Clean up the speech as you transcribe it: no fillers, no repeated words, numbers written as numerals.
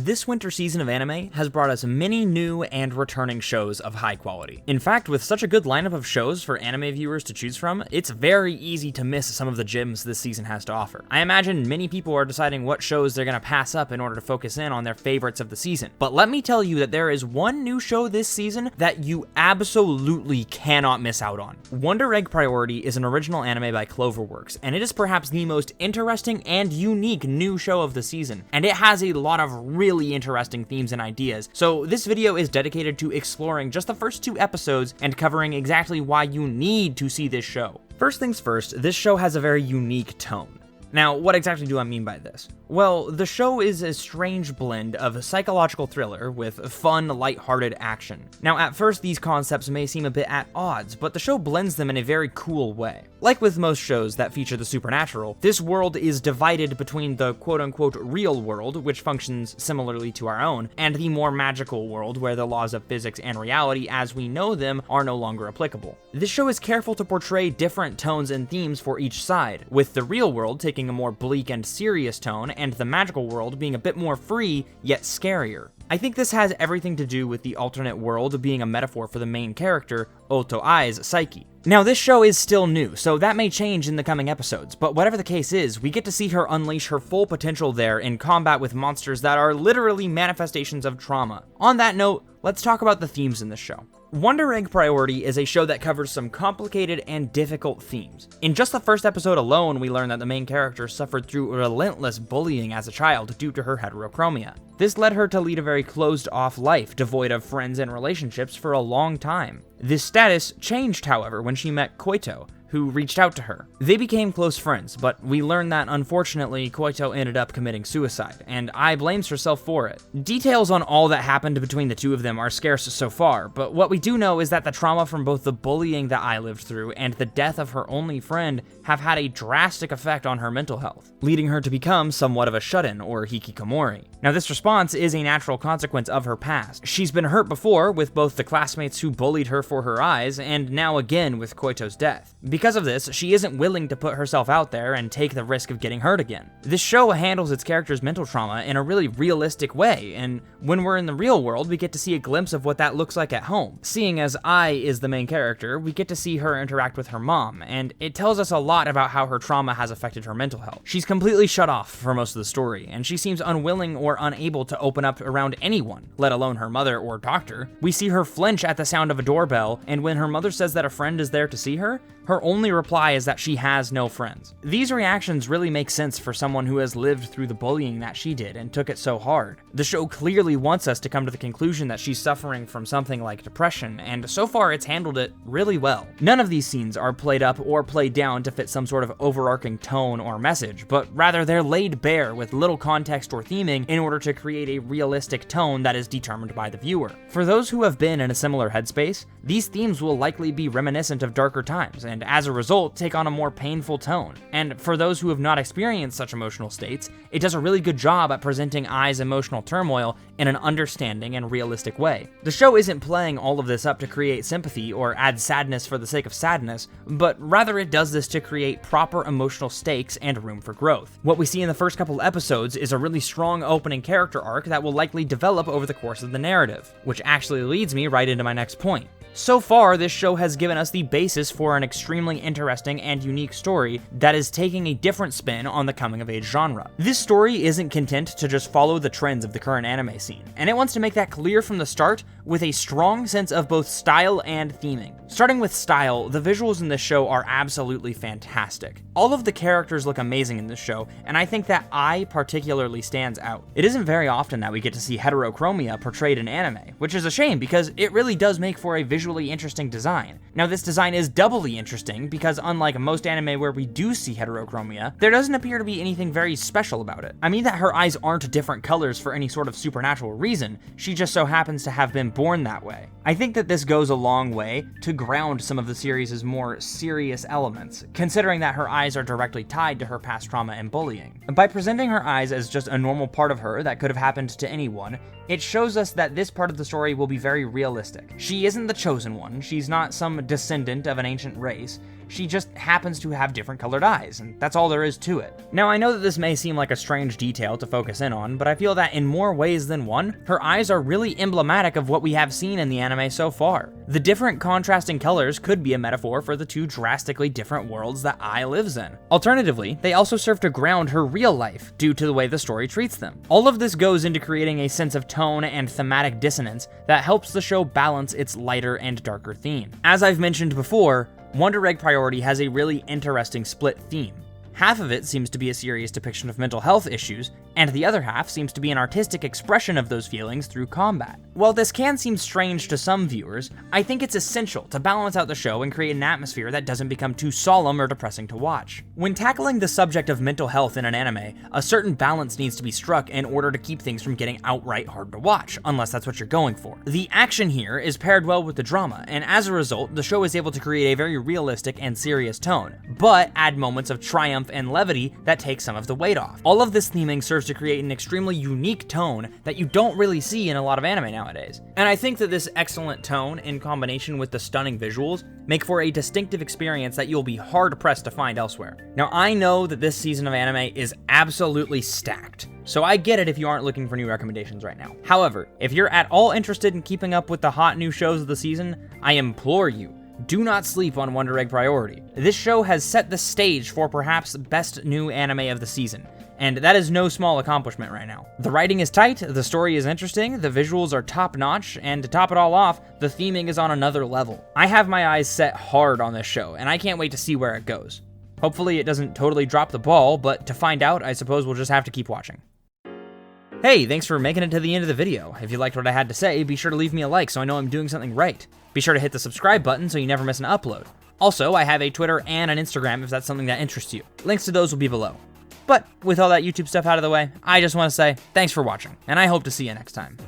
This winter season of anime has brought us many new and returning shows of high quality. In fact, with such a good lineup of shows for anime viewers to choose from, it's very easy to miss some of the gems this season has to offer. I imagine many people are deciding what shows they're gonna pass up in order to focus in on their favorites of the season. But let me tell you that there is one new show this season that you absolutely cannot miss out on. Wonder Egg Priority is an original anime by Cloverworks, and it is perhaps the most interesting and unique new show of the season, and it has a lot of really interesting themes and ideas. So this video is dedicated to exploring just the first 2 episodes and covering exactly why you need to see this show. First things first, this show has a very unique tone. Now, what exactly do I mean by this? Well, the show is a strange blend of a psychological thriller with fun, lighthearted action. Now, at first, these concepts may seem a bit at odds, but the show blends them in a very cool way. Like with most shows that feature the supernatural, this world is divided between the quote-unquote real world, which functions similarly to our own, and the more magical world where the laws of physics and reality as we know them are no longer applicable. This show is careful to portray different tones and themes for each side, with the real world taking a more bleak and serious tone, and the magical world being a bit more free, yet scarier. I think this has everything to do with the alternate world being a metaphor for the main character, Oto Ai's psyche. Now, this show is still new, so that may change in the coming episodes, but whatever the case is, we get to see her unleash her full potential there in combat with monsters that are literally manifestations of trauma. On that note, let's talk about the themes in this show. Wonder Egg Priority is a show that covers some complicated and difficult themes. In just the first episode alone, we learn that the main character suffered through relentless bullying as a child due to her heterochromia. This led her to lead a very closed-off life, devoid of friends and relationships for a long time. This status changed, however, when she met Koito, who reached out to her. They became close friends, but we learned that unfortunately Koito ended up committing suicide, and Ai blames herself for it. Details on all that happened between the two of them are scarce so far, but what we do know is that the trauma from both the bullying that Ai lived through and the death of her only friend have had a drastic effect on her mental health, leading her to become somewhat of a shut-in, or hikikomori. Now, this response is a natural consequence of her past. She's been hurt before with both the classmates who bullied her for her eyes, and now again with Koito's death. Because of this, she isn't willing to put herself out there and take the risk of getting hurt again. This show handles its character's mental trauma in a really realistic way, and when we're in the real world, we get to see a glimpse of what that looks like at home. Seeing as Ai is the main character, we get to see her interact with her mom, and it tells us a lot about how her trauma has affected her mental health. She's completely shut off for most of the story, and she seems unwilling or unable to open up around anyone, let alone her mother or doctor. We see her flinch at the sound of a doorbell, and when her mother says that a friend is there to see her, her only reply is that she has no friends. These reactions really make sense for someone who has lived through the bullying that she did and took it so hard. The show clearly wants us to come to the conclusion that she's suffering from something like depression, and so far it's handled it really well. None of these scenes are played up or played down to fit some sort of overarching tone or message, but rather they're laid bare with little context or theming in order to create a realistic tone that is determined by the viewer. For those who have been in a similar headspace, these themes will likely be reminiscent of darker times, and as a result, take on a more painful tone. And for those who have not experienced such emotional states, it does a really good job at presenting Ai's emotional turmoil in an understanding and realistic way. The show isn't playing all of this up to create sympathy or add sadness for the sake of sadness, but rather it does this to create proper emotional stakes and room for growth. What we see in the first couple episodes is a really strong opening character arc that will likely develop over the course of the narrative, which actually leads me right into my next point. So far, this show has given us the basis for an extremely interesting and unique story that is taking a different spin on the coming-of-age genre. This story isn't content to just follow the trends of the current anime scene, and it wants to make that clear from the start with a strong sense of both style and theming. Starting with style, the visuals in this show are absolutely fantastic. All of the characters look amazing in this show, and I think that Ai particularly stands out. It isn't very often that we get to see heterochromia portrayed in anime, which is a shame because it really does make for a visually interesting design. Now, this design is doubly interesting because unlike most anime where we do see heterochromia, there doesn't appear to be anything very special about it. I mean that her eyes aren't different colors for any sort of supernatural reason, she just so happens to have been born that way. I think that this goes a long way to ground some of the series' more serious elements, considering that her eyes are directly tied to her past trauma and bullying. By presenting her eyes as just a normal part of her that could have happened to anyone, it shows us that this part of the story will be very realistic. She isn't the chosen one, she's not some descendant of an ancient race, she just happens to have different colored eyes, and that's all there is to it. Now, I know that this may seem like a strange detail to focus in on, but I feel that in more ways than one, her eyes are really emblematic of what we have seen in the anime so far. The different contrasting colors could be a metaphor for the two drastically different worlds that Ai lives in. Alternatively, they also serve to ground her real life due to the way the story treats them. All of this goes into creating a sense of tone and thematic dissonance that helps the show balance its lighter and darker theme. As I've mentioned before, Wonder Egg Priority has a really interesting split theme. Half of it seems to be a serious depiction of mental health issues, and the other half seems to be an artistic expression of those feelings through combat. While this can seem strange to some viewers, I think it's essential to balance out the show and create an atmosphere that doesn't become too solemn or depressing to watch. When tackling the subject of mental health in an anime, a certain balance needs to be struck in order to keep things from getting outright hard to watch, unless that's what you're going for. The action here is paired well with the drama, and as a result, the show is able to create a very realistic and serious tone, but add moments of triumph and levity that take some of the weight off. All of this theming serves to create an extremely unique tone that you don't really see in a lot of anime nowadays. And I think that this excellent tone, in combination with the stunning visuals, make for a distinctive experience that you'll be hard-pressed to find elsewhere. Now, I know that this season of anime is absolutely stacked, so I get it if you aren't looking for new recommendations right now. However, if you're at all interested in keeping up with the hot new shows of the season, I implore you, do not sleep on Wonder Egg Priority. This show has set the stage for perhaps best new anime of the season, and that is no small accomplishment right now. The writing is tight, the story is interesting, the visuals are top-notch, and to top it all off, the theming is on another level. I have my eyes set hard on this show, and I can't wait to see where it goes. Hopefully it doesn't totally drop the ball, but to find out, I suppose we'll just have to keep watching. Hey, thanks for making it to the end of the video. If you liked what I had to say, be sure to leave me a like so I know I'm doing something right. Be sure to hit the subscribe button so you never miss an upload. Also, I have a Twitter and an Instagram if that's something that interests you. Links to those will be below. But with all that YouTube stuff out of the way, I just want to say thanks for watching, and I hope to see you next time.